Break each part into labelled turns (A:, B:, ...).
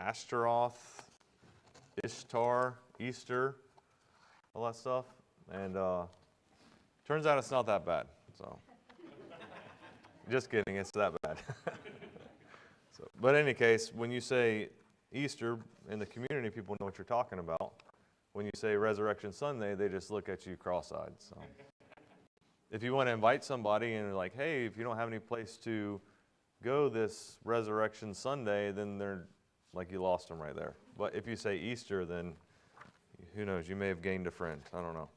A: Ashtaroth, Ishtar, Easter, all that stuff. And turns out it's not that bad. So, just kidding, it's that bad. But in any case, when you say Easter in the community, people know what you're talking about. When you say Resurrection Sunday, they just look at you cross-eyed. So, if you want to invite somebody and they're like, hey, if you don't have any place to go this Resurrection Sunday, then they're like, you lost them right there. But if you say Easter, then who knows? You may have gained a friend. I don't know.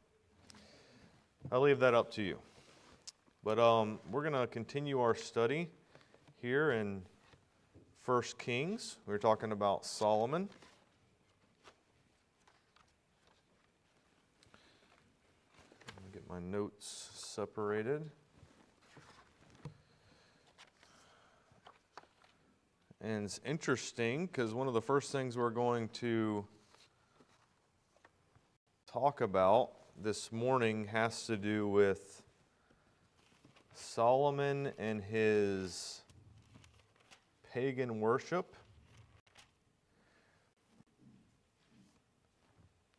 A: I'll leave that up to you. But we're going to continue our study here in 1 Kings. We're talking about Solomon. Let me get my notes separated. And it's interesting because one of the first things we're going to talk about this morning has to do with Solomon and his pagan worship.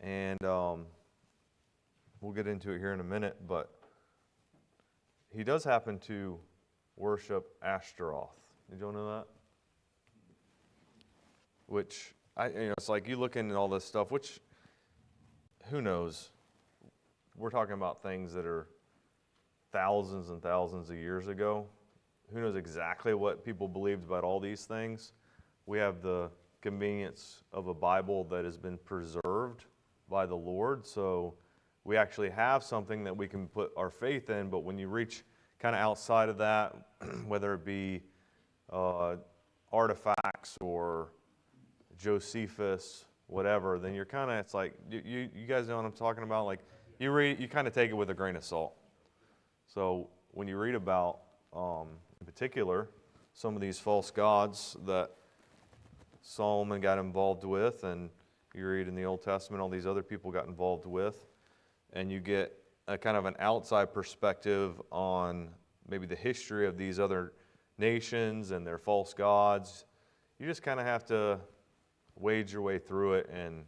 A: And we'll get into it here in a minute, but he does happen to worship Ashtaroth. Did you all know that? Which, it's like you look into all this stuff, which, who knows? We're talking about things that are thousands and thousands of years ago. Who knows exactly what people believed about all these things? We have the convenience of a Bible that has been preserved by the Lord, so we actually have something that we can put our faith in, but when you reach kind of outside of that, whether it be artifacts or Josephus, whatever, then you're kind of, it's like, you guys know what I'm talking about? Like, you kind of take it with a grain of salt. So when you read about, in particular, some of these false gods that Solomon got involved with, and you read in the Old Testament all these other people got involved with, and you get a kind of an outside perspective on maybe the history of these other nations and their false gods, you just kind of have to wade your way through it and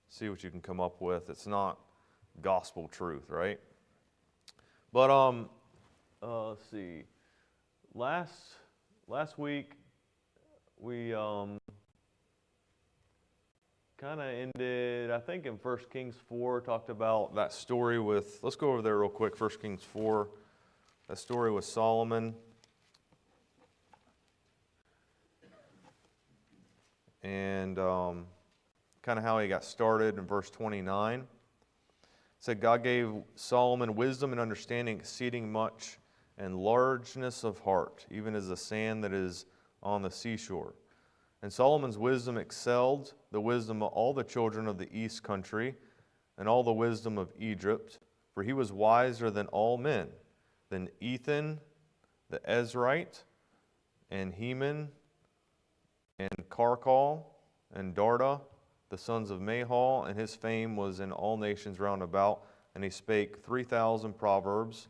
A: see what you can come up with. It's not gospel truth, right? But let's see. Last week we kind of ended, I think, in 1 Kings 4, talked about that story with, let's go over there real quick, 1 Kings 4, that story with Solomon. And kind of how he got started in verse 29. It said, God gave Solomon wisdom and understanding exceeding much, and largeness of heart, even as the sand that is on the seashore. And Solomon's wisdom excelled the wisdom of all the children of the east country, and all the wisdom of Egypt, for he was wiser than all men, than Ethan the Ezrite, and Heman, and Karkal, and Darda, the sons of Mahal, and his fame was in all nations round about. And he spake 3,000 proverbs,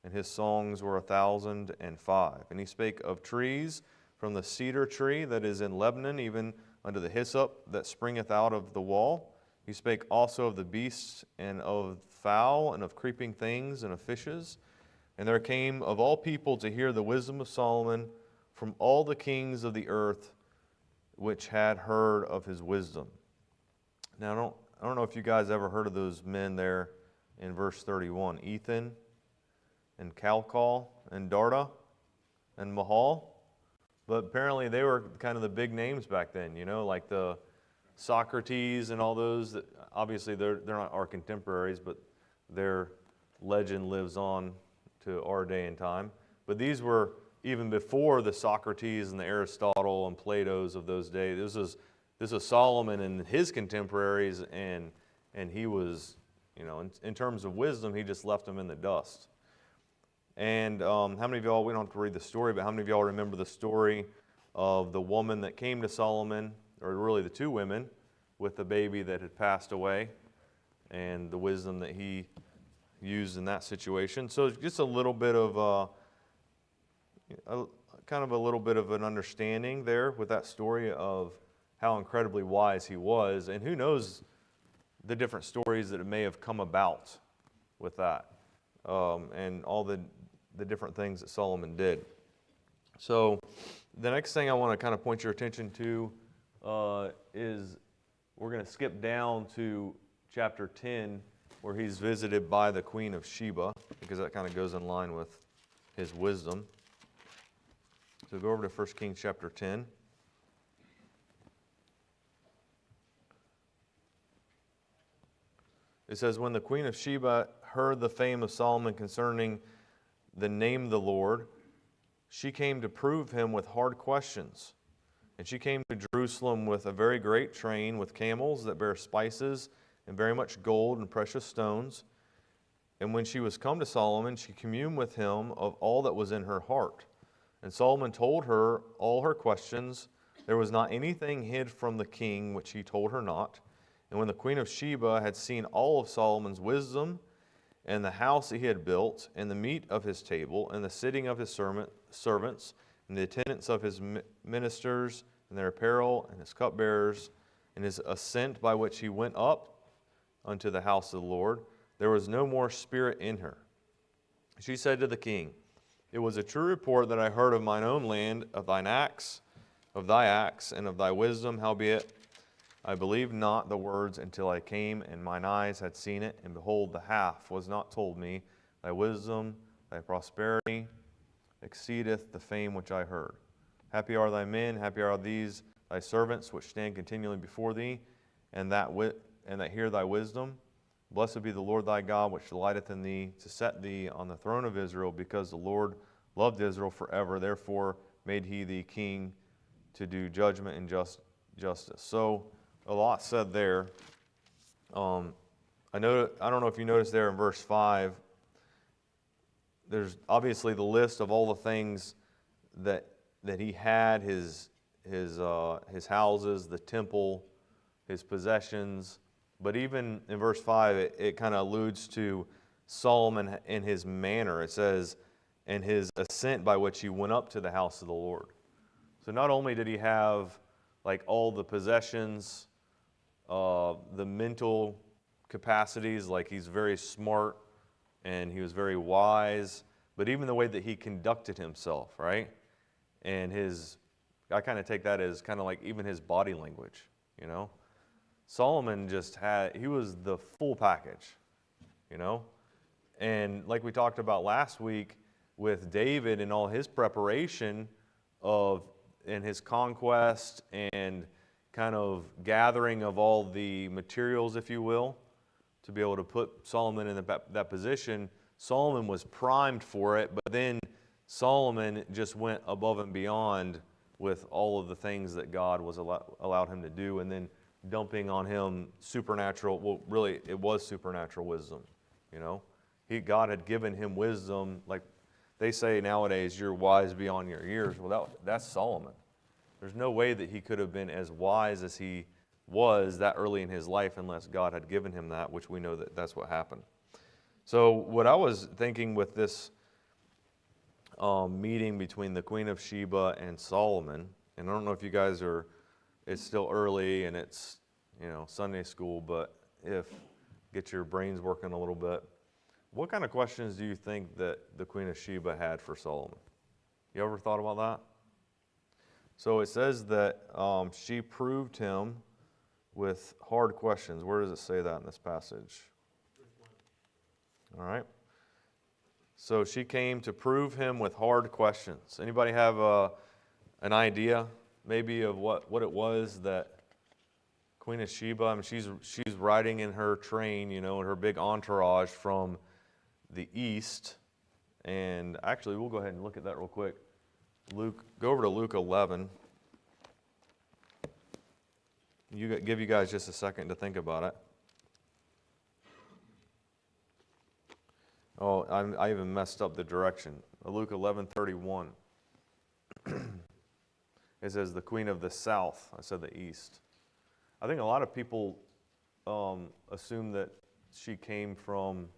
A: and his songs were 1,005. And he spake of trees, from the cedar tree that is in Lebanon, even unto the hyssop that springeth out of the wall. He spake also of the beasts, and of fowl, and of creeping things, and of fishes. And there came of all people to hear the wisdom of Solomon from all the kings of the earth, which had heard of his wisdom. Now, I don't know if you guys ever heard of those men there in verse 31. Ethan, and Calcol, and Darda, and Mahal. But apparently they were kind of the big names back then, like the Socrates and all those. That obviously, they're not our contemporaries, but their legend lives on to our day and time. But these were even before the Socrates and the Aristotle and Plato's of those days. This was Solomon and his contemporaries, and he was, in terms of wisdom, he just left them in the dust. And how many of y'all, we don't have to read the story, but how many of y'all remember the story of the woman that came to Solomon, or really the two women, with the baby that had passed away, and the wisdom that he used in that situation? So just a little bit of, kind of a little bit of an understanding there with that story of how incredibly wise he was. And who knows the different stories that may have come about with that, and all the different things that Solomon did. So the next thing I want to kind of point your attention to is we're going to skip down to chapter 10, where he's visited by the Queen of Sheba, because that kind of goes in line with his wisdom. So go over to 1 Kings chapter 10. It says, when the Queen of Sheba heard the fame of Solomon concerning the name of the Lord, she came to prove him with hard questions. And she came to Jerusalem with a very great train, with camels that bear spices, and very much gold and precious stones. And when she was come to Solomon, she communed with him of all that was in her heart. And Solomon told her all her questions. There was not anything hid from the king which he told her not. And when the Queen of Sheba had seen all of Solomon's wisdom, and the house that he had built, and the meat of his table, and the sitting of his servants, and the attendance of his ministers, and their apparel, and his cupbearers, and his ascent by which he went up unto the house of the Lord, there was no more spirit in her. She said to the king, it was a true report that I heard of mine own land, of thy acts, and of thy wisdom, howbeit I believed not the words until I came, and mine eyes had seen it, and behold, the half was not told me. Thy wisdom, thy prosperity exceedeth the fame which I heard. Happy are thy men, happy are these thy servants, which stand continually before thee, and that hear thy wisdom. Blessed be the Lord thy God, which delighteth in thee, to set thee on the throne of Israel, because the Lord loved Israel forever. Therefore made he thee king to do judgment and justice. So a lot said there. I don't know if you noticed there in verse 5, there's obviously the list of all the things that he had, his houses, the temple, his possessions. But even in verse 5, it kind of alludes to Solomon in his manner. It says, and his ascent by which he went up to the house of the Lord. So not only did he have like all the possessions, the mental capacities, like he's very smart and he was very wise, but even the way that he conducted himself, right? And I kind of take that as kind of like even his body language, you know? Solomon he was the full package, you know? And like we talked about last week with David and all his preparation and his conquest and kind of gathering of all the materials, if you will, to be able to put Solomon in that position. Solomon was primed for it, but then Solomon just went above and beyond with all of the things that God was allowed him to do, and then dumping on him supernatural, well, really, it was supernatural wisdom, you know? God had given him wisdom, like they say nowadays, you're wise beyond your years. Well, that's Solomon. There's no way that he could have been as wise as he was that early in his life unless God had given him that, which we know that that's what happened. So what I was thinking with this meeting between the Queen of Sheba and Solomon, and I don't know if you guys it's still early and it's, Sunday school, but get your brains working a little bit. What kind of questions do you think that the Queen of Sheba had for Solomon? You ever thought about that? So it says that she proved him with hard questions. Where does it say that in this passage? All right. So she came to prove him with hard questions. Anybody have an idea maybe of what it was that Queen of Sheba, I mean, she's riding in her train, in her big entourage from the east. And actually, we'll go ahead and look at that real quick. Go over to Luke 11. Give you guys just a second to think about it. Oh, I even messed up the direction. Luke 11:31. It says the Queen of the South. I said the East. I think a lot of people assume that she came from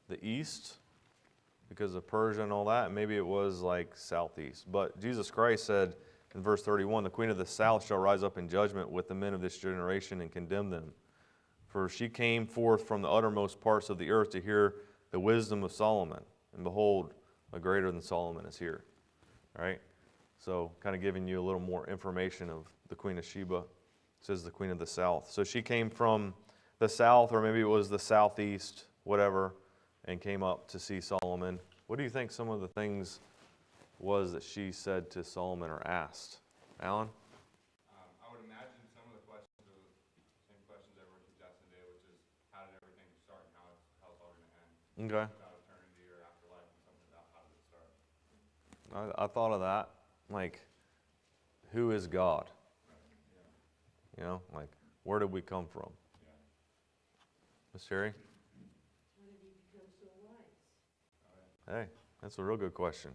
A: the East because of Persia and all that. Maybe it was like Southeast. But Jesus Christ said In verse 31, the queen of the south shall rise up in judgment with the men of this generation and condemn them. For she came forth from the uttermost parts of the earth to hear the wisdom of Solomon. And behold, a greater than Solomon is here. All right? So kind of giving you a little more information of the Queen of Sheba. It says the Queen of the South. So she came from the south, or maybe it was the southeast, whatever, and came up to see Solomon. What do you think some of the things was that she said to Solomon or asked? Alan?
B: I would imagine some of the questions are the same questions everyone keeps asking today, which is how did everything start and how it's all going to end?
A: Okay.
B: About eternity or afterlife and something about how did it start?
A: I thought of that. Like, who is God?
B: Yeah.
A: You know, like, where did we come from?
B: Yeah.
A: Miss Sherry?
C: How did he become so wise?
A: Hey, that's a real good question.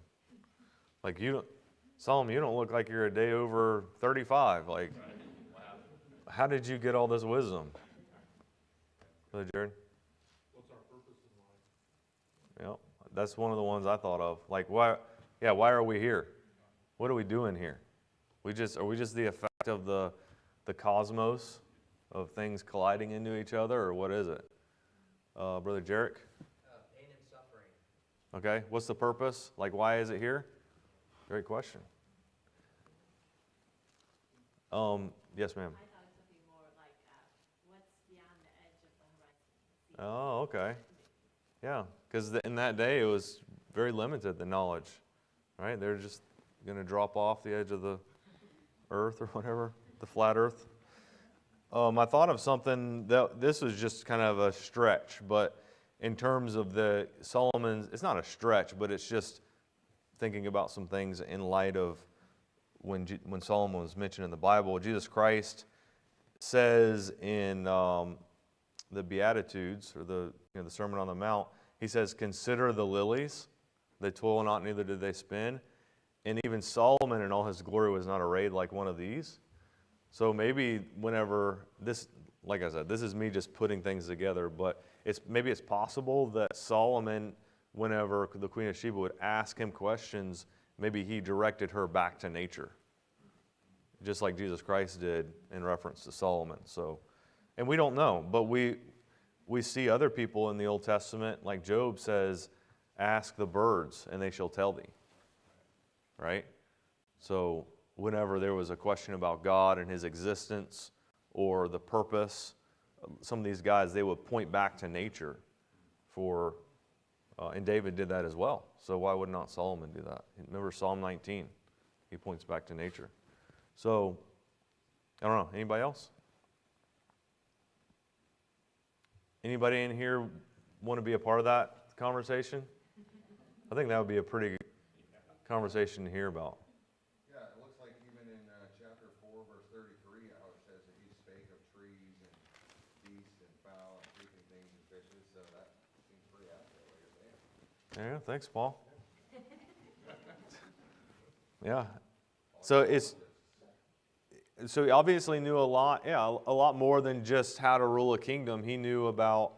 A: Like, Solomon, you don't look like you're a day over 35. Like, how did you get all this wisdom? Brother Jared?
B: What's our purpose in life?
A: Yep, that's one of the ones I thought of. Like, why are we here? What are we doing here? Are we just the effect of the cosmos of things colliding into each other, or what is it? Brother Jarek?
D: Pain and suffering.
A: Okay, what's the purpose? Like, why is it here? Great question. Yes, ma'am.
C: I thought it was something more like what's beyond the edge of the horizon.
A: Oh, okay. Yeah, because in that day it was very limited, the knowledge, right? They're just going to drop off the edge of the earth or whatever, the flat earth. I thought of something that this was just kind of a stretch, but in terms of the Solomon's, it's not a stretch, but it's just thinking about some things in light of when Solomon was mentioned in the Bible. Jesus Christ says in the Beatitudes, or the Sermon on the Mount, he says, "Consider the lilies; they toil not, neither do they spin." And even Solomon in all his glory was not arrayed like one of these. So maybe whenever this, like I said, this is me just putting things together, but maybe it's possible that Solomon, whenever the Queen of Sheba would ask him questions, maybe he directed her back to nature, just like Jesus Christ did in reference to Solomon. So, and we don't know, but we see other people in the Old Testament, like Job says, "Ask the birds, and they shall tell thee." Right? So whenever there was a question about God and his existence or the purpose, some of these guys, they would point back to nature for, and David did that as well. So why would not Solomon do that? Remember Psalm 19, he points back to nature. So, I don't know, anybody else? Anybody in here want to be a part of that conversation? I think that would be a pretty good conversation to hear about.
B: Yeah, it looks like even in chapter 4, verse 33, how it says that he spake of trees and beasts and fowl and creeping things and fishes, so that seems pretty accurate what you're saying.
A: Yeah, thanks, Paul. Yeah. So he obviously knew a lot, a lot more than just how to rule a kingdom. He knew about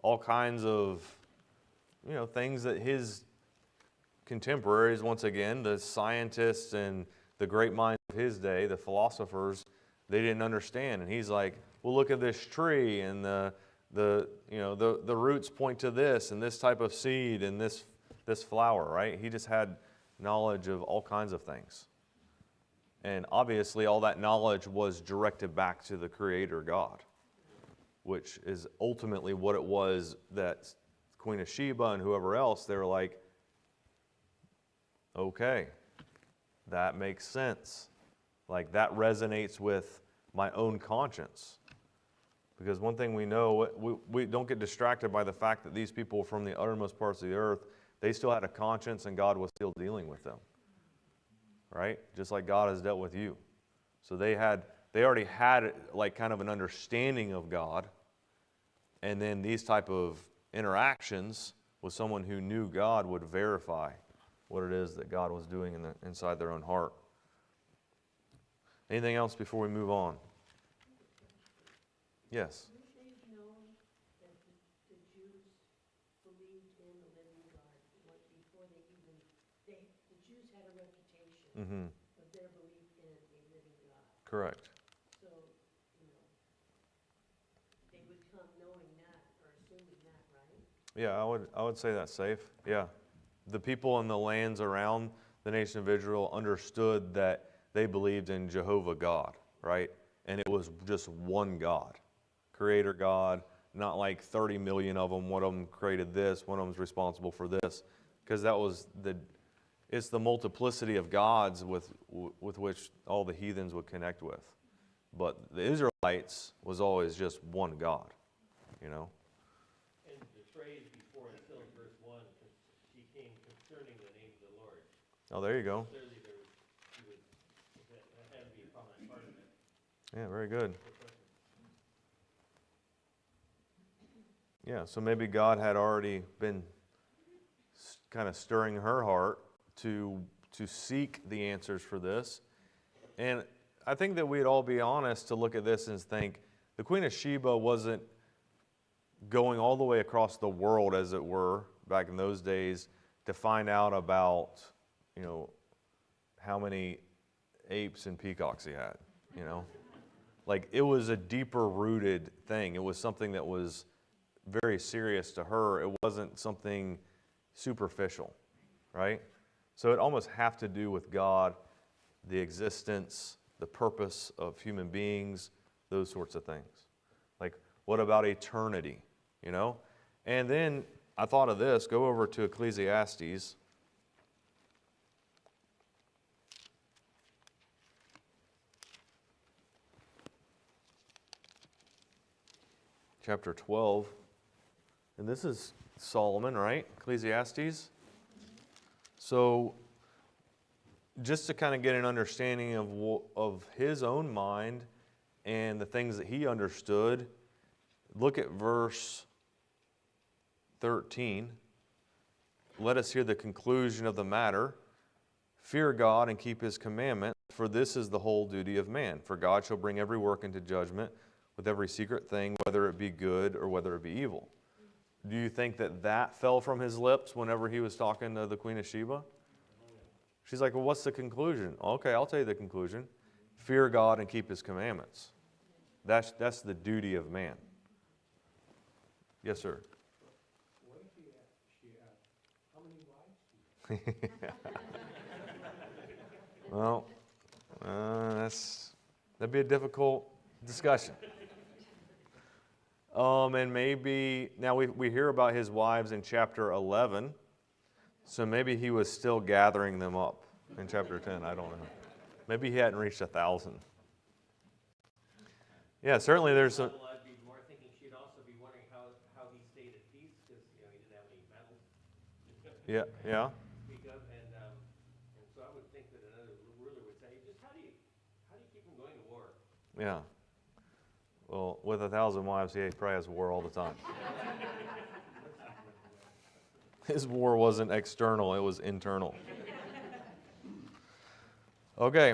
A: all kinds of, things that his contemporaries, once again, the scientists and the great minds of his day, the philosophers, they didn't understand. And he's like, well, look at this tree, and the roots point to this, and this type of seed, and this flower, right? He just had knowledge of all kinds of things. And obviously all that knowledge was directed back to the Creator God, which is ultimately what it was that Queen of Sheba and whoever else, they were like, okay, that makes sense. Like, that resonates with my own conscience. Because one thing we know, we don't get distracted by the fact that these people from the uttermost parts of the earth, they still had a conscience and God was still dealing with them. Right? Just like God has dealt with you. So they already had like kind of an understanding of God. And then these type of interactions with someone who knew God would verify what it is that God was doing inside their own heart. Anything else before we move on? Yes.
C: Wouldn't they have known that the Jews believed in the living God before the Jews had a reputation
A: Mm-hmm.
C: of their belief in
A: Correct.
C: So, you know, they would come knowing that or assuming that, right?
A: Yeah, I would say that's safe. Yeah. The people in the lands around the nation of Israel understood that they believed in Jehovah God, right? And it was just one God, Creator God, not like 30 million of them. One of them created this, one of them's responsible for this, because it's the multiplicity of gods with which all the heathens would connect with. But the Israelites was always just one God, you know?
E: And the phrase before it still in verse 1, she came concerning the name of the Lord.
A: Oh, there you go.
E: Clearly that had to be a prominent part of it.
A: Yeah, very good. Yeah, so maybe God had already been kind of stirring her heart to seek the answers for this. And I think that we'd all be honest to look at this and think the Queen of Sheba wasn't going all the way across the world, as it were, back in those days to find out about, you know, how many apes and peacocks he had, you know. Like, it was a deeper rooted thing. It was something that was very serious to her. It wasn't something superficial, right? So it almost have to do with God, the existence, the purpose of human beings, those sorts of things. Like, what about eternity, you know? And then I thought of this. Go over to Ecclesiastes. Chapter 12. And this is Solomon, right? Ecclesiastes. So just to kind of get an understanding of his own mind and the things that he understood, look at verse 13. Let us hear the conclusion of the matter. Fear God and keep his commandment, for this is the whole duty of man. For God shall bring every work into judgment with every secret thing, whether it be good or whether it be evil. Do you think that fell from his lips whenever he was talking to the Queen of Sheba? She's like, well, what's the conclusion? Okay, I'll tell you the conclusion. Fear God and keep his commandments. That's the duty of man. Yes, sir.
E: What if she asked, how many wives do you have?
A: Well, that'd be a difficult discussion. And maybe, now we hear about his wives in chapter 11, so maybe he was still gathering them up in chapter 10, I don't know. Maybe he hadn't reached 1,000. Yeah, certainly there's some...
E: I'd be more thinking she'd also be wondering how he stayed at peace, because he didn't have any metals.
A: Yeah.
E: Speak of, and so I would think that another ruler would say, just how do you keep from going to war?
A: Yeah. Well, with 1,000 wives, he probably has war all the time. His war wasn't external, it was internal. Okay,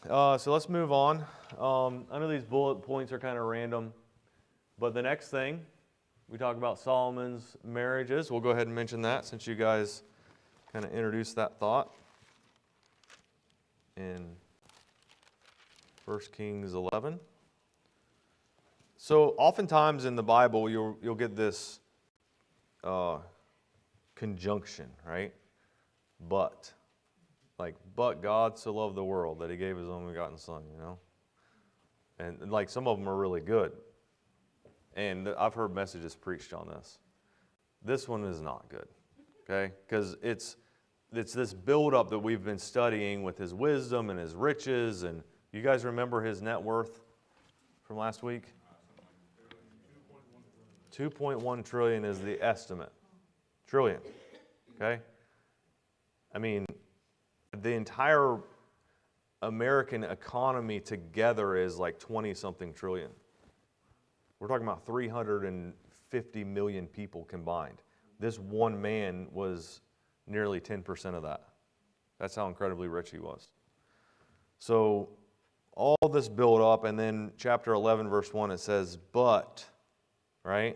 A: so let's move on. I know these bullet points are kind of random, but the next thing, we talk about Solomon's marriages. We'll go ahead and mention that since you guys kind of introduced that thought in 1 Kings 11. So oftentimes in the Bible, you'll get this conjunction, right? But God so loved the world that he gave his only begotten son, you know? And like some of them are really good. And I've heard messages preached on this. This one is not good, okay? Because it's this buildup that we've been studying with his wisdom and his riches. And you guys remember his net worth from last week? 2.1 trillion is the estimate. Trillion, okay? I mean, the entire American economy together is like 20-something trillion. We're talking about 350 million people combined. This one man was nearly 10% of that. That's how incredibly rich he was. So all this build up, and then chapter 11, verse 1, it says, but, right?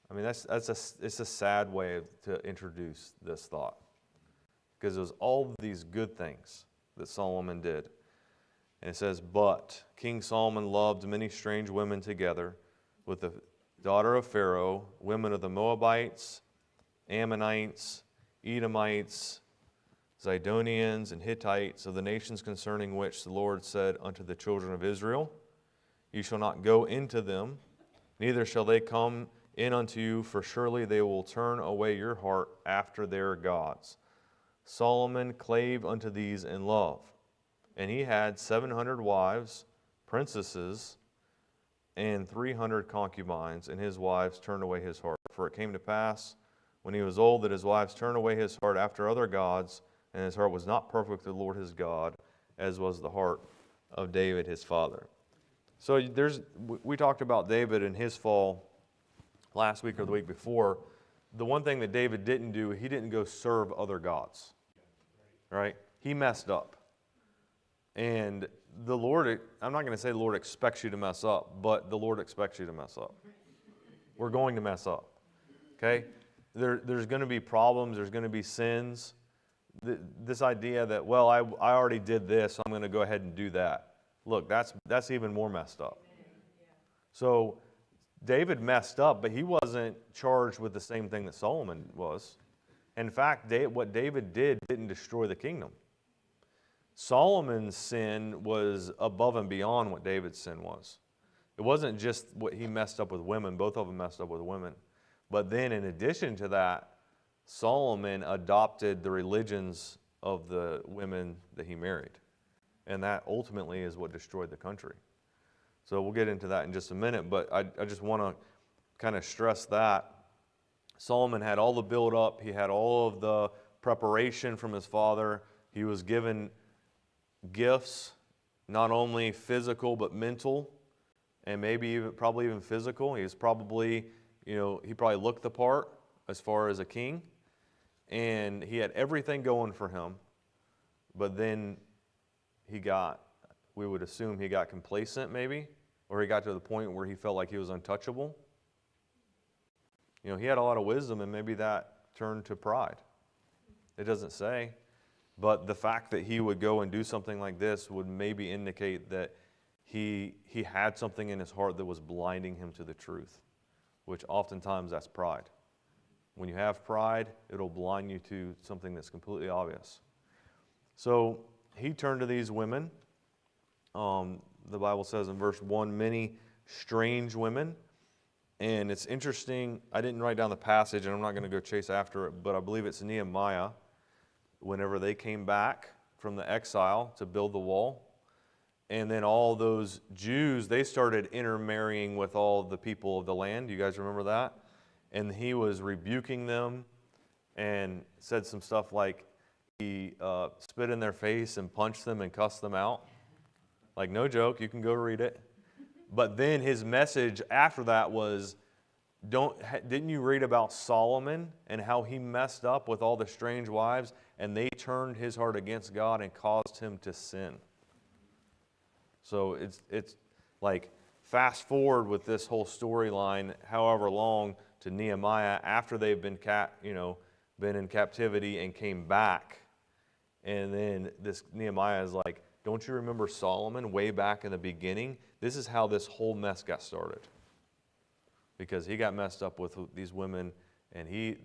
A: I mean, it's a sad way to introduce this thought. Because it was all these good things that Solomon did. And it says, "But King Solomon loved many strange women together with the daughter of Pharaoh, women of the Moabites, Ammonites, Edomites, Zidonians, and Hittites, of the nations concerning which the Lord said unto the children of Israel, You shall not go into them, neither shall they come in unto you, for surely they will turn away your heart after their gods. Solomon clave unto these in love. And he had 700 wives, princesses, and 300 concubines, and his wives turned away his heart. For it came to pass, when he was old, that his wives turned away his heart after other gods, and his heart was not perfect to the Lord his God, as was the heart of David his father." So we talked about David and his fall last week or the week before. The one thing that David didn't do, he didn't go serve other gods, right? He messed up. And the Lord, I'm not going to say the Lord expects you to mess up, but the Lord expects you to mess up. We're going to mess up, okay? There's going to be problems, there's going to be sins. This idea that, well, I already did this, so I'm going to go ahead and do that. Look, that's even more messed up. So David messed up, but he wasn't charged with the same thing that Solomon was. In fact, what David did didn't destroy the kingdom. Solomon's sin was above and beyond what David's sin was. It wasn't just what he messed up with women. Both of them messed up with women. But then in addition to that, Solomon adopted the religions of the women that he married. And that ultimately is what destroyed the country. So we'll get into that in just a minute, but I just want to kind of stress that. Solomon had all the build-up. He had all of the preparation from his father. He was given gifts, not only physical but mental, and probably even physical. He was probably, he probably looked the part as far as a king, and he had everything going for him. But then we would assume he got complacent maybe, or he got to the point where he felt like he was untouchable. He had a lot of wisdom, and maybe that turned to pride. It doesn't say. But the fact that he would go and do something like this would maybe indicate that he had something in his heart that was blinding him to the truth, which oftentimes that's pride. When you have pride, it'll blind you to something that's completely obvious. So he turned to these women. The Bible says in verse 1, many strange women. And it's interesting, I didn't write down the passage, and I'm not going to go chase after it, but I believe it's Nehemiah. Whenever they came back from the exile to build the wall. And then all those Jews, they started intermarrying with all the people of the land. You guys remember that? And he was rebuking them and said some stuff like he spit in their face and punched them and cussed them out. Like, no joke, you can go read it. But then his message after that was, didn't you read about Solomon and how he messed up with all the strange wives, and they turned his heart against God and caused him to sin? So it's like fast forward with this whole storyline, however long, to Nehemiah after they've been in captivity and came back, and then this Nehemiah is like, don't you remember Solomon way back in the beginning? This is how this whole mess got started. Because he got messed up with these women, and he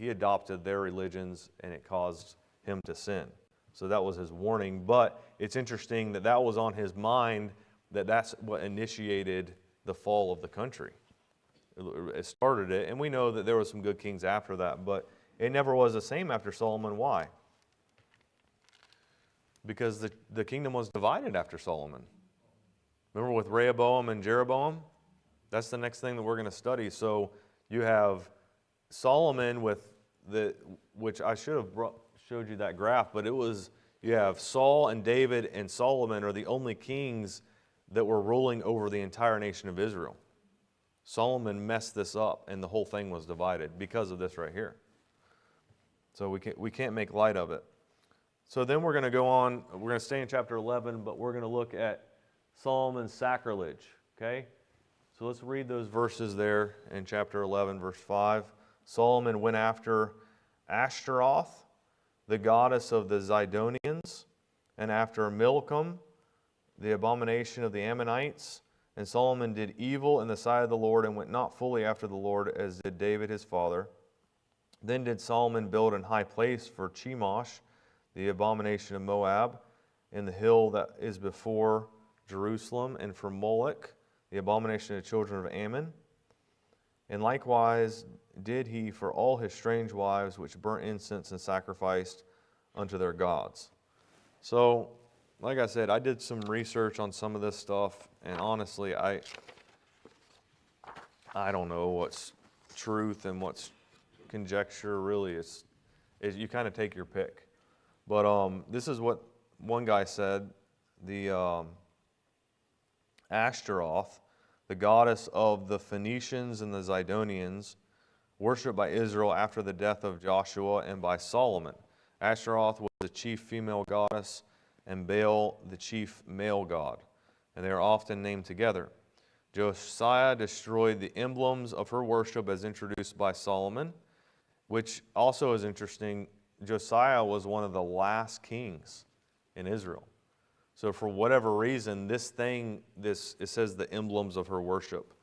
A: adopted their religions, and it caused him to sin. So that was his warning. But it's interesting that was on his mind, that's what initiated the fall of the country. It started it, and we know that there were some good kings after that, but it never was the same after Solomon. Why? Because the kingdom was divided after Solomon. Remember with Rehoboam and Jeroboam? That's the next thing that we're going to study. So you have Solomon which I should have showed you that graph, but you have Saul and David and Solomon are the only kings that were ruling over the entire nation of Israel. Solomon messed this up, and the whole thing was divided because of this right here. So we can't make light of it. So then we're going to go on. We're going to stay in chapter 11, but we're going to look at Solomon's sacrilege. Okay? So let's read those verses there in chapter 11, verse 5. Solomon went after Ashtaroth, the goddess of the Zidonians, and after Milcom, the abomination of the Ammonites. And Solomon did evil in the sight of the Lord and went not fully after the Lord as did David his father. Then did Solomon build an high place for Chemosh, the abomination of Moab, in the hill that is before Jerusalem, and for Moloch, the abomination of the children of Ammon. And likewise did he for all his strange wives, which burnt incense and sacrificed unto their gods. So, like I said, I did some research on some of this stuff, and honestly, I don't know what's truth and what's conjecture. Really, you kind of take your pick. But this is what one guy said: the Ashtaroth, the goddess of the Phoenicians and the Zidonians, worshipped by Israel after the death of Joshua and by Solomon. Ashtaroth was the chief female goddess, and Baal the chief male god, and they are often named together. Josiah destroyed the emblems of her worship as introduced by Solomon, which also is interesting. Josiah was one of the last kings in Israel. So for whatever reason, it says the emblems of her worship.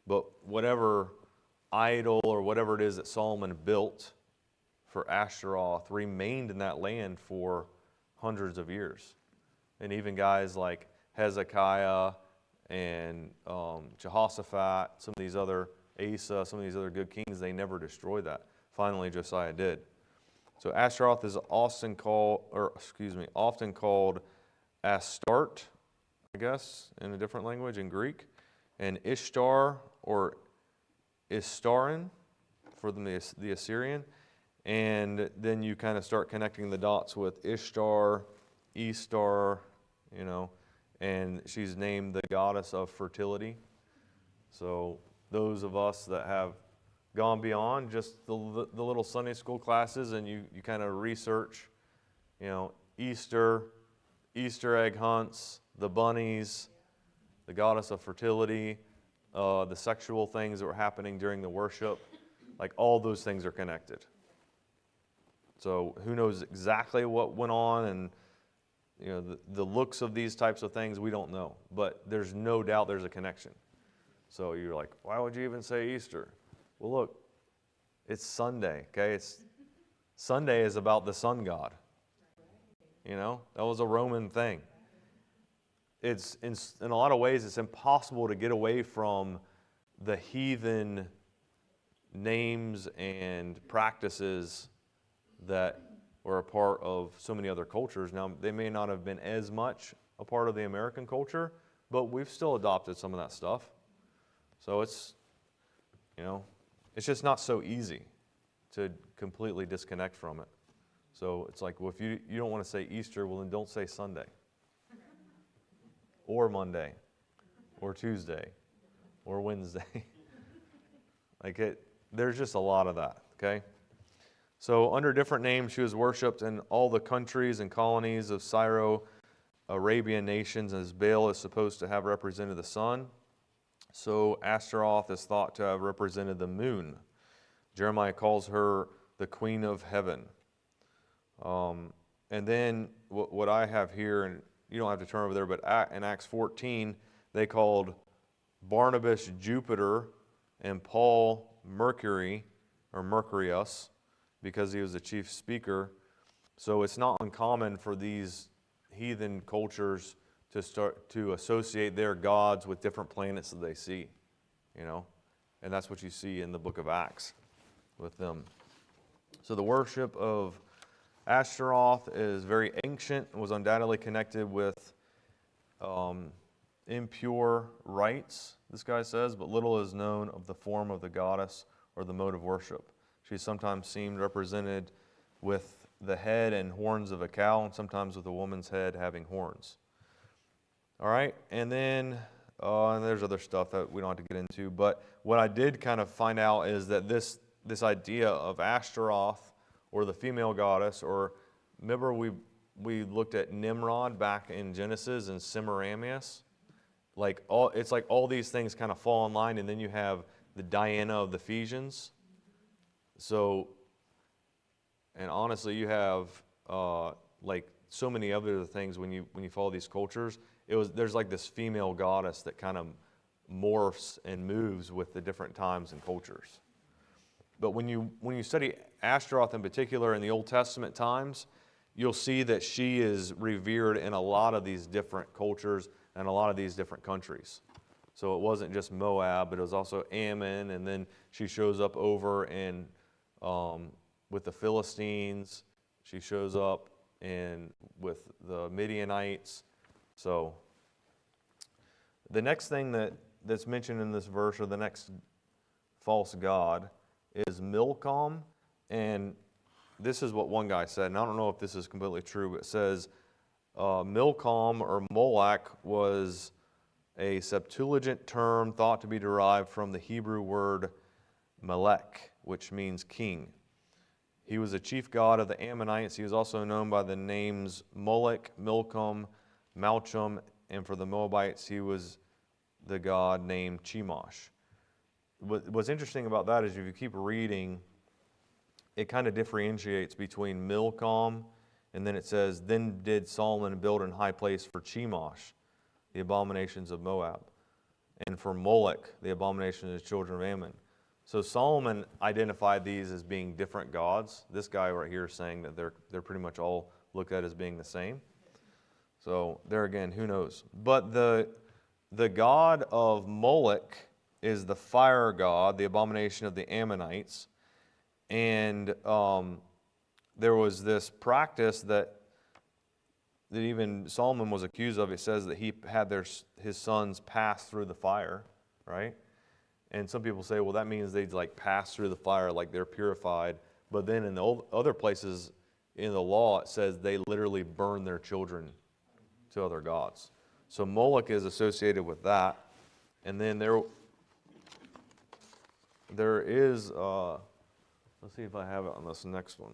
A: But whatever idol or whatever it is that Solomon built for Ashtaroth remained in that land for hundreds of years. And even guys like Hezekiah and Jehoshaphat, some of these other Asa, some of these other good kings, they never destroyed that. Finally, Josiah did. So Ashtaroth is often called Astarte, I guess, in a different language, in Greek, and Ishtar or Istarin for the Assyrian. And then you kind of start connecting the dots with Ishtar, Estar, and she's named the goddess of fertility. So those of us that have gone beyond just the little Sunday school classes and you kind of research, Easter egg hunts, the bunnies, the goddess of fertility, the sexual things that were happening during the worship, like all those things are connected. So who knows exactly what went on, and the looks of these types of things, we don't know. But there's no doubt there's a connection. So you're like, why would you even say Easter? Well, look, it's Sunday, okay? Sunday is about the sun god. That was a Roman thing. It's in a lot of ways, it's impossible to get away from the heathen names and practices that were a part of so many other cultures. Now, they may not have been as much a part of the American culture, but we've still adopted some of that stuff. So it's just not so easy to completely disconnect from it. So it's like, well, if you don't want to say Easter, well, then don't say Sunday or Monday or Tuesday or Wednesday. There's just a lot of that, okay? So under different names, she was worshipped in all the countries and colonies of Syro-Arabian nations, as Baal is supposed to have represented the sun. So Ashtaroth is thought to have represented the moon. Jeremiah calls her the queen of heaven. And then what I have here, and you don't have to turn over there, but in Acts 14, they called Barnabas Jupiter and Paul Mercury, or Mercurius, because he was the chief speaker. So it's not uncommon for these heathen cultures to start to associate their gods with different planets that they see, and that's what you see in the book of Acts with them. So the worship of Ashtaroth is very ancient and was undoubtedly connected with impure rites, this guy says, but little is known of the form of the goddess or the mode of worship. She sometimes seemed represented with the head and horns of a cow, and sometimes with a woman's head having horns. All right, and then and there's other stuff that we don't have to get into, but what I did kind of find out is that this idea of Ashtaroth, or the female goddess, or remember we looked at Nimrod back in Genesis and Semiramis? It's like all these things kind of fall in line, and then you have the Diana of the Ephesians. So, and honestly, you have so many other things when you follow these cultures. there's like this female goddess that kind of morphs and moves with the different times and cultures. But when you study Ashtaroth in particular in the Old Testament times, you'll see that she is revered in a lot of these different cultures and a lot of these different countries. So it wasn't just Moab, but it was also Ammon, and then she shows up over in with the Philistines. She shows up with the Midianites. So the next thing that's mentioned in this verse, or the next false god, is Milcom. And this is what one guy said, and I don't know if this is completely true, but it says Milcom or Moloch was a Septuagint term thought to be derived from the Hebrew word Melech, which means king. He was a chief god of the Ammonites. He was also known by the names Moloch, Milcom, Malcham, and for the Moabites, he was the god named Chemosh. What's interesting about that is if you keep reading, it kind of differentiates between Milcom, and then it says, then did Solomon build an high place for Chemosh, the abominations of Moab, and for Moloch, the abomination of the children of Ammon. So Solomon identified these as being different gods. This guy right here is saying that they're pretty much all looked at as being the same. So there again, who knows? But the god of Moloch is the fire god, the abomination of the Ammonites. And there was this practice that even Solomon was accused of. It says that he had his sons pass through the fire, right? And some people say, well, that means they'd like pass through the fire, like they're purified. But then in the other places in the law, it says they literally burn their children to other gods. So Moloch is associated with that. And then there is, let's see if I have it on this next one.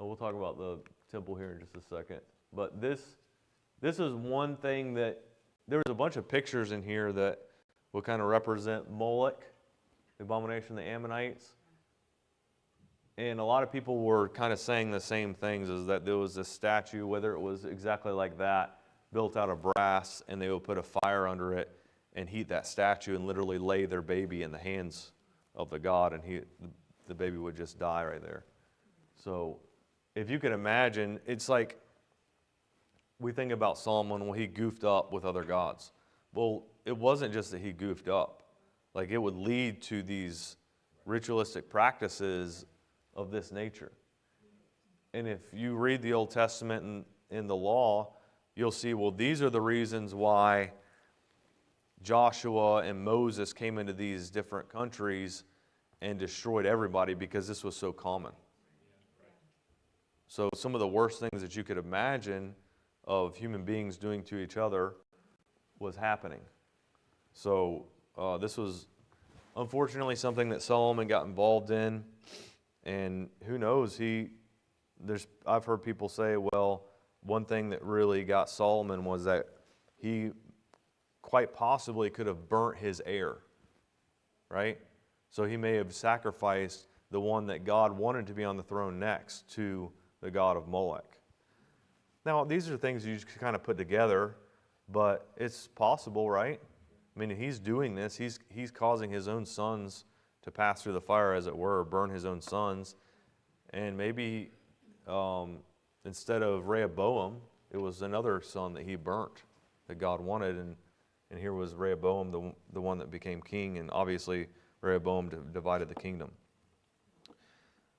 A: Oh, we'll talk about the temple here in just a second. But this is one thing that, there was a bunch of pictures in here that will kind of represent Moloch, the abomination of the Ammonites. And a lot of people were kind of saying the same things, is that there was a statue, whether it was exactly like that, built out of brass, and they would put a fire under it and heat that statue and literally lay their baby in the hands of the god, and the baby would just die right there. So if you can imagine, it's like we think about Solomon, well, he goofed up with other gods. Well, it wasn't just that he goofed up. Like, it would lead to these ritualistic practices of this nature. And if you read the Old Testament and in the law, you'll see, well, these are the reasons why Joshua and Moses came into these different countries and destroyed everybody, because this was so common. So some of the worst things that you could imagine of human beings doing to each other was happening. So this was unfortunately something that Solomon got involved in, and who knows, I've heard people say, well, one thing that really got Solomon was that he quite possibly could have burnt his heir, right? So he may have sacrificed the one that God wanted to be on the throne next to the god of Moloch. Now, these are things you just kind of put together, but it's possible, right? I mean, he's doing this. He's causing his own sons to pass through the fire, as it were, burn his own sons. And maybe instead of Rehoboam, it was another son that he burnt that God wanted. And here was Rehoboam, the one that became king. And obviously, Rehoboam divided the kingdom.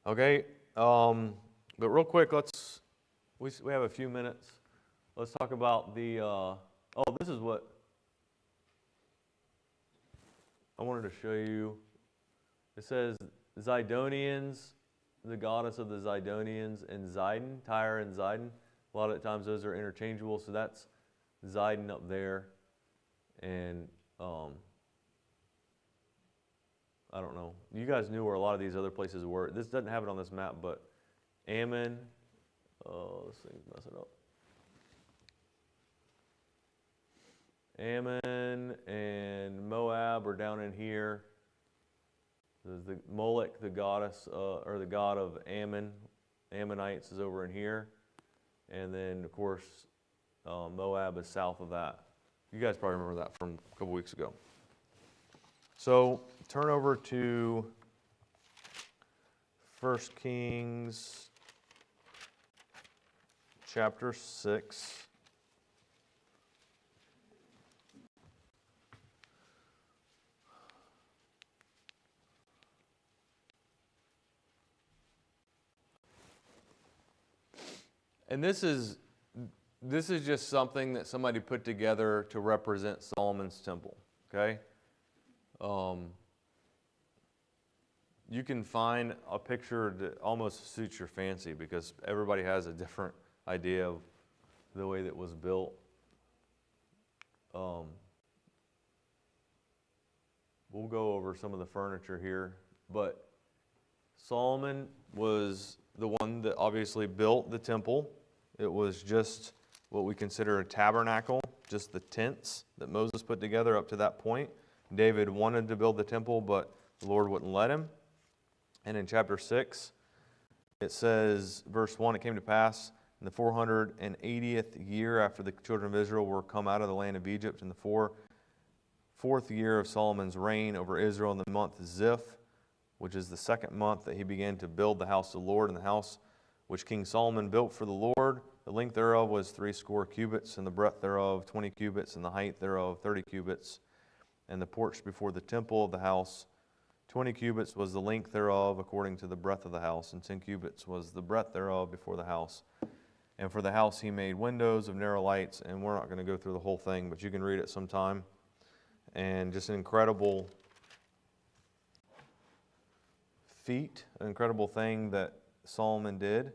A: Okay, but real quick, we have a few minutes. Let's talk about this is what I wanted to show you. It says Zidonians, the goddess of the Zidonians, and Zidon, Tyre and Zidon. A lot of times those are interchangeable, so that's Zidon up there. And I don't know. You guys knew where a lot of these other places were. This doesn't have it on this map, but Ammon, this thing's messing up. Ammon and Moab are down in here. There's the Moloch, the goddess, or the god of Ammon, Ammonites, is over in here. And then, of course, Moab is south of that. You guys probably remember that from a couple weeks ago. So turn over to 1 Kings chapter 6. And this is just something that somebody put together to represent Solomon's temple, okay? You can find a picture that almost suits your fancy because everybody has a different idea of the way that it was built. We'll go over some of the furniture here, but Solomon was the one that obviously built the temple. It was just what we consider a tabernacle, just the tents that Moses put together up to that point. David wanted to build the temple, but the Lord wouldn't let him. And in chapter 6, it says, verse 1, it came to pass in the 480th year after the children of Israel were come out of the land of Egypt, in the fourth year of Solomon's reign over Israel, in the month Ziph, which is the second month, that he began to build the house of the Lord, and the house which King Solomon built for the Lord. The length thereof was 80 cubits, and the breadth thereof 20 cubits, and the height thereof 30 cubits. And the porch before the temple of the house, 20 cubits was the length thereof according to the breadth of the house, and 10 cubits was the breadth thereof before the house. And for the house he made windows of narrow lights, and we're not going to go through the whole thing, but you can read it sometime. And just an incredible feat, an incredible thing that Solomon did.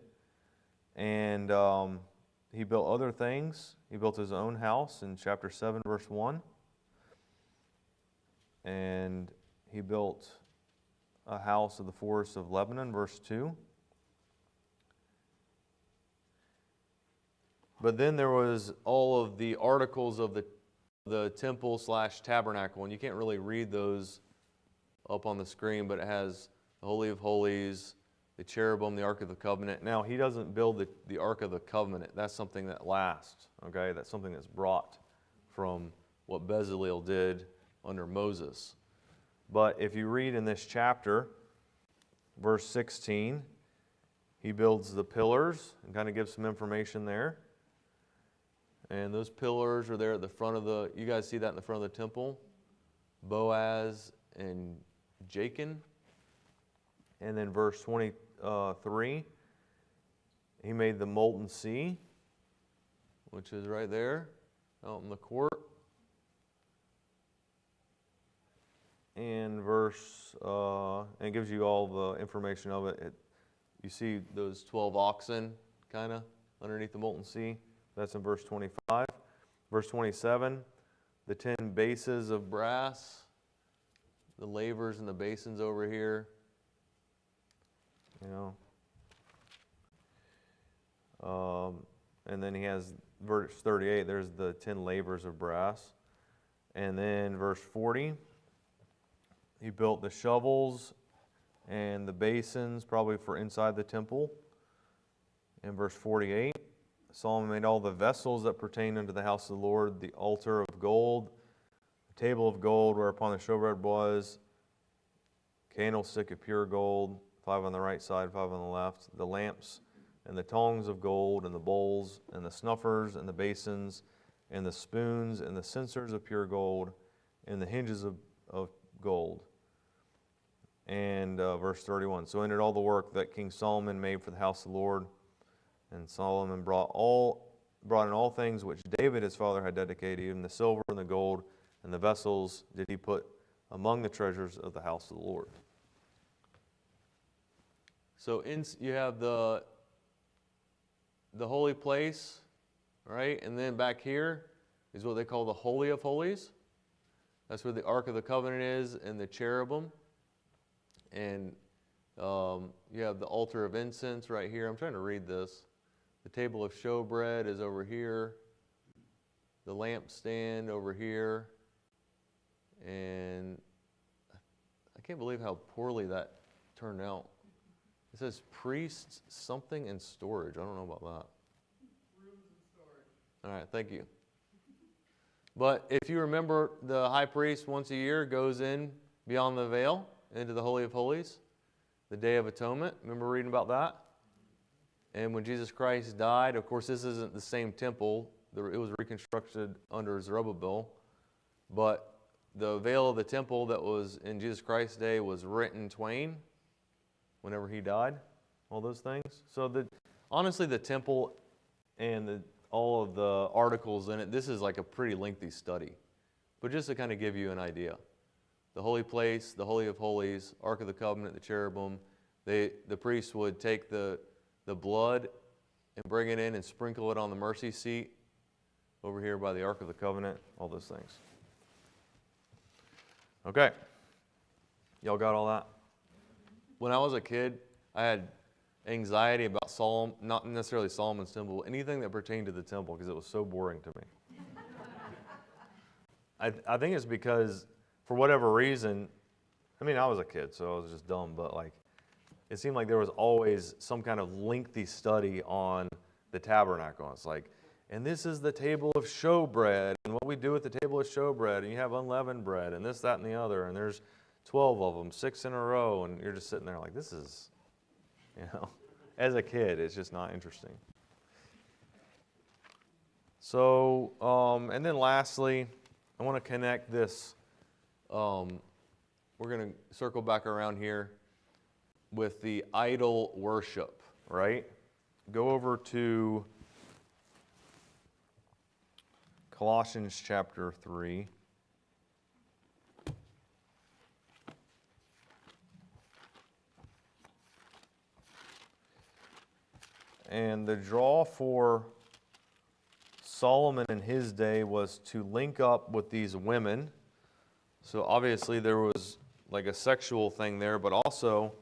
A: And he built other things. He built his own house in chapter 7, verse 1. And he built a house of the forest of Lebanon, verse 2. But then there was all of the articles of the temple / tabernacle, and you can't really read those up on the screen, but it has the Holy of Holies, the cherubim, the Ark of the Covenant. Now, he doesn't build the Ark of the Covenant. That's something that lasts, okay? That's something that's brought from what Bezalel did under Moses. But if you read in this chapter, verse 16, he builds the pillars and kind of gives some information there. And those pillars are there at the front of you guys see that in the front of the temple? Boaz and Jachin. And then verse 23, he made the molten sea, which is right there out in the court. And and it gives you all the information of it. You see those 12 oxen kind of underneath the molten sea. That's in verse 25. Verse 27, the 10 bases of brass, the lavers and the basins over here. And then he has verse 38, there's the 10 lavers of brass. And then verse 40, he built the shovels and the basins, probably for inside the temple. In verse 48, Solomon made all the vessels that pertain unto the house of the Lord, the altar of gold, the table of gold whereupon the showbread was, candlestick of pure gold, 5 on the right side, 5 on the left, the lamps and the tongs of gold, and the bowls, and the snuffers, and the basins, and the spoons, and the censers of pure gold, and the hinges of gold. And verse 31, so ended all the work that King Solomon made for the house of the Lord. And Solomon brought in all things which David his father had dedicated, even the silver and the gold, and the vessels did he put among the treasures of the house of the Lord. So you have the holy place, right? And then back here is what they call the Holy of Holies. That's where the Ark of the Covenant is, and the cherubim. And you have the altar of incense right here. I'm trying to read this. The table of showbread is over here. The lampstand over here. And I can't believe how poorly that turned out. It says priests something and storage. I don't know about that.
F: Rooms and storage.
A: All right, thank you. But if you remember, the high priest once a year goes in beyond the veil into the Holy of Holies, the Day of Atonement. Remember reading about that? And when Jesus Christ died, of course, this isn't the same temple. It was reconstructed under Zerubbabel. But the veil of the temple that was in Jesus Christ's day was rent in twain whenever he died, all those things. So honestly, the temple and all of the articles in it, this is like a pretty lengthy study. But just to kind of give you an idea. The holy place, the Holy of Holies, Ark of the Covenant, the cherubim, the priest would take the blood and bring it in and sprinkle it on the mercy seat over here by the Ark of the Covenant, all those things. Okay. Y'all got all that? When I was a kid, I had anxiety about not necessarily Solomon's temple, anything that pertained to the temple, because it was so boring to me. I think it's because, for whatever reason, I mean, I was a kid, so I was just dumb, but like, it seemed like there was always some kind of lengthy study on the tabernacle. It's like, and this is the table of showbread, and what we do with the table of showbread, and you have unleavened bread, and this, that, and the other, and there's 12 of them, 6 in a row, and you're just sitting there like, this is, as a kid, it's just not interesting. So, and then lastly, I want to connect this, we're going to circle back around here with the idol worship, right? Go over to Colossians chapter 3. And the draw for Solomon in his day was to link up with these women. So obviously there was like a sexual thing there, but also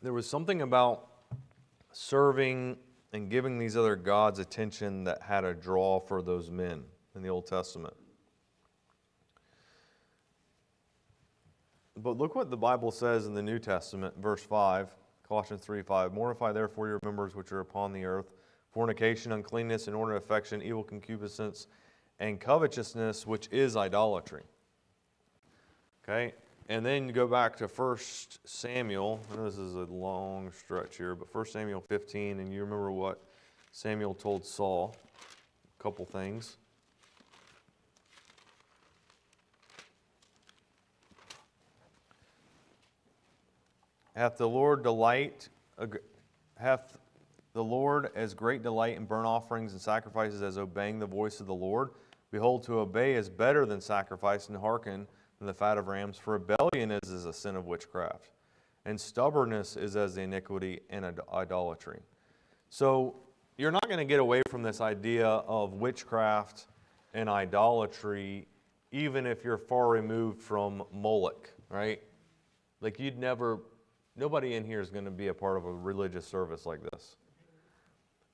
A: there was something about serving and giving these other gods attention that had a draw for those men in the Old Testament. But look what the Bible says in the New Testament, verse 5, Colossians 3:5. Mortify therefore your members which are upon the earth, fornication, uncleanness, inordinate affection, evil concupiscence, and covetousness, which is idolatry. Okay? And then you go back to 1 Samuel. I know this is a long stretch here, but 1 Samuel 15, and you remember what Samuel told Saul. A couple things. Hath the Lord as great delight in burnt offerings and sacrifices as obeying the voice of the Lord? Behold, to obey is better than sacrifice, and hearken than the fat of rams. For rebellion is a sin of witchcraft, and stubbornness is as the iniquity and idolatry. So you're not going to get away from this idea of witchcraft and idolatry, even if you're far removed from Moloch, right? Like nobody in here is going to be a part of a religious service like this.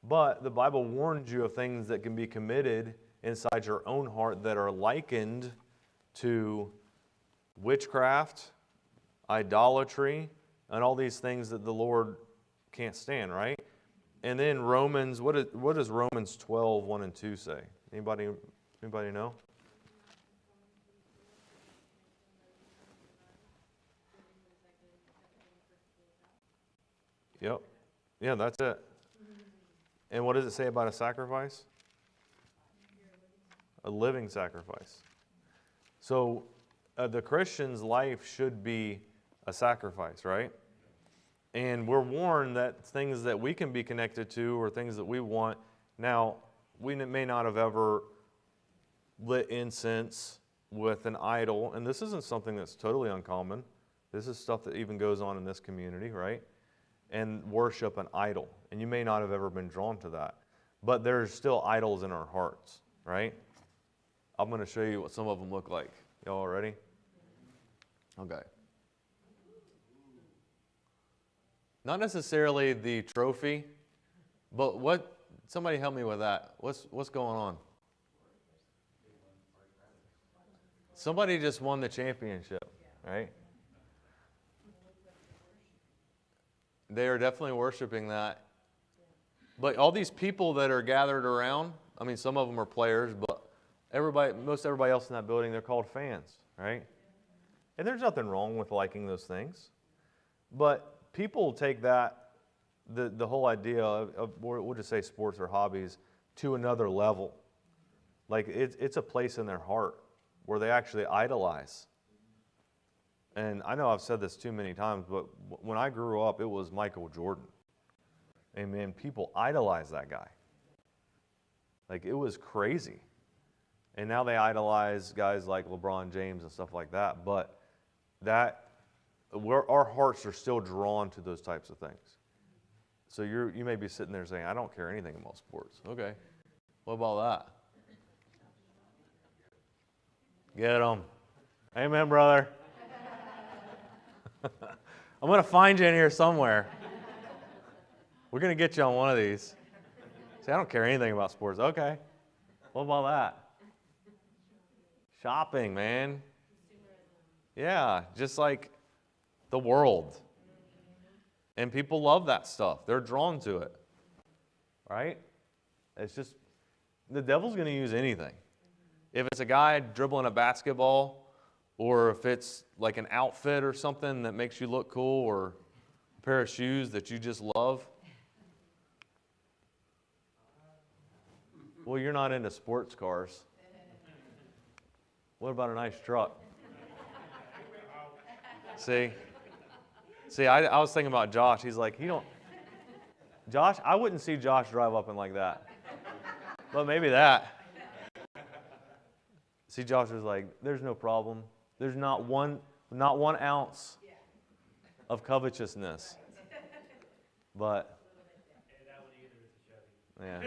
A: But the Bible warns you of things that can be committed inside your own heart that are likened to witchcraft, idolatry, and all these things that the Lord can't stand, right? And then Romans, what does Romans 12, 1 and 2 say? Anybody know? Yep. Yeah, that's it. And what does it say about a sacrifice? A living sacrifice. So the Christian's life should be a sacrifice, right? And we're warned that things that we can be connected to or things that we want. Now, we may not have ever lit incense with an idol, and this isn't something that's totally uncommon. This is stuff that even goes on in this community, right? And worship an idol. And you may not have ever been drawn to that. But there's still idols in our hearts, right? I'm going to show you what some of them look like. Y'all ready? Okay. Not necessarily the trophy, but somebody help me with that. What's going on? Somebody just won the championship, right? They are definitely worshiping that. But all these people that are gathered around, I mean, some of them are players, but most everybody else in that building, they're called fans, right? And there's nothing wrong with liking those things. But people take that, the whole idea of, we'll just say sports or hobbies, to another level. Like it's a place in their heart where they actually idolize. And I know I've said this too many times, but when I grew up, it was Michael Jordan. And man, people idolize that guy. Like it was crazy. And now they idolize guys like LeBron James and stuff like that. But our hearts are still drawn to those types of things. So you may be sitting there saying, I don't care anything about sports. Okay, what about that? Get them. Amen, brother. I'm going to find you in here somewhere. We're going to get you on one of these. See, I don't care anything about sports. Okay, what about that? Shopping, man. Yeah, just like the world. And people love that stuff. They're drawn to it. Right? It's just, the devil's going to use anything. If it's a guy dribbling a basketball, or if it's like an outfit or something that makes you look cool, or a pair of shoes that you just love. Well, you're not into sports cars. What about a nice truck? See, I was thinking about Josh. He's like, Josh, I wouldn't see Josh drive up in like that. But maybe that. See, Josh was like, there's no problem. There's not one ounce of covetousness. But, yeah.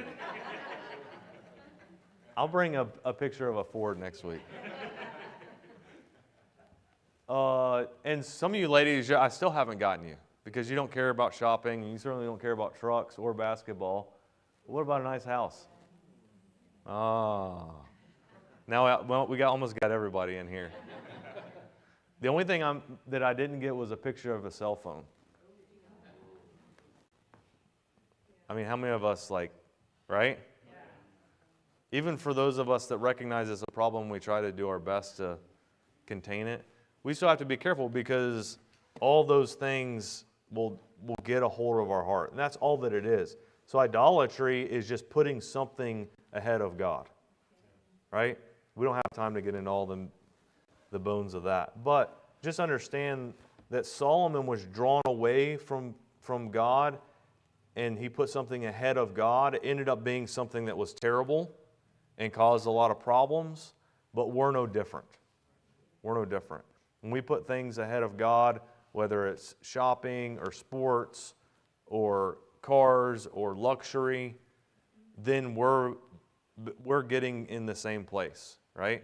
A: I'll bring a picture of a Ford next week. And some of you ladies, I still haven't gotten you because you don't care about shopping and you certainly don't care about trucks or basketball. What about a nice house? Now we almost got everybody in here. The only thing that I didn't get was a picture of a cell phone. I mean, how many of us right? Even for those of us that recognize it's a problem, we try to do our best to contain it. We still have to be careful because all those things will get a hold of our heart. And that's all that it is. So idolatry is just putting something ahead of God. Right? We don't have time to get into all the bones of that. But just understand that Solomon was drawn away from God and he put something ahead of God. It ended up being something that was terrible and caused a lot of problems, but we're no different. We're no different. When we put things ahead of God, whether it's shopping or sports or cars or luxury, then we're getting in the same place, right?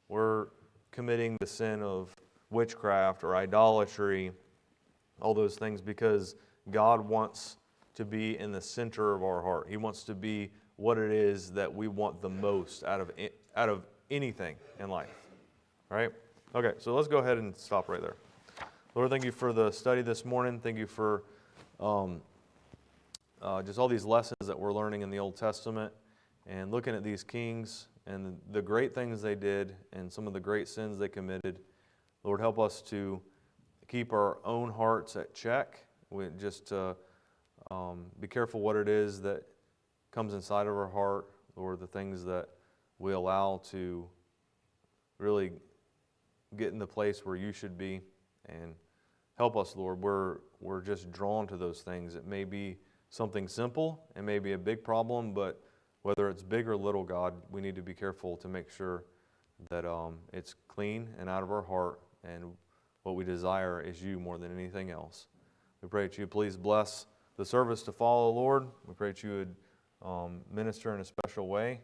A: We're committing the sin of witchcraft or idolatry, all those things, because God wants to be in the center of our heart. He wants to be what it is that we want the most out of anything in life, right? Okay, so let's go ahead and stop right there. Lord, thank you for the study this morning. Thank you for just all these lessons that we're learning in the Old Testament and looking at these kings and the great things they did and some of the great sins they committed. Lord, help us to keep our own hearts at check. We just be careful what it is that comes inside of our heart, Lord, the things that we allow to really get in the place where you should be. And help us, Lord. We're just drawn to those things. It may be something simple, it may be a big problem, but whether it's big or little, God, we need to be careful to make sure that it's clean and out of our heart, and what we desire is you more than anything else. We pray that you please bless the service to follow, Lord. We pray that you would minister in a special way.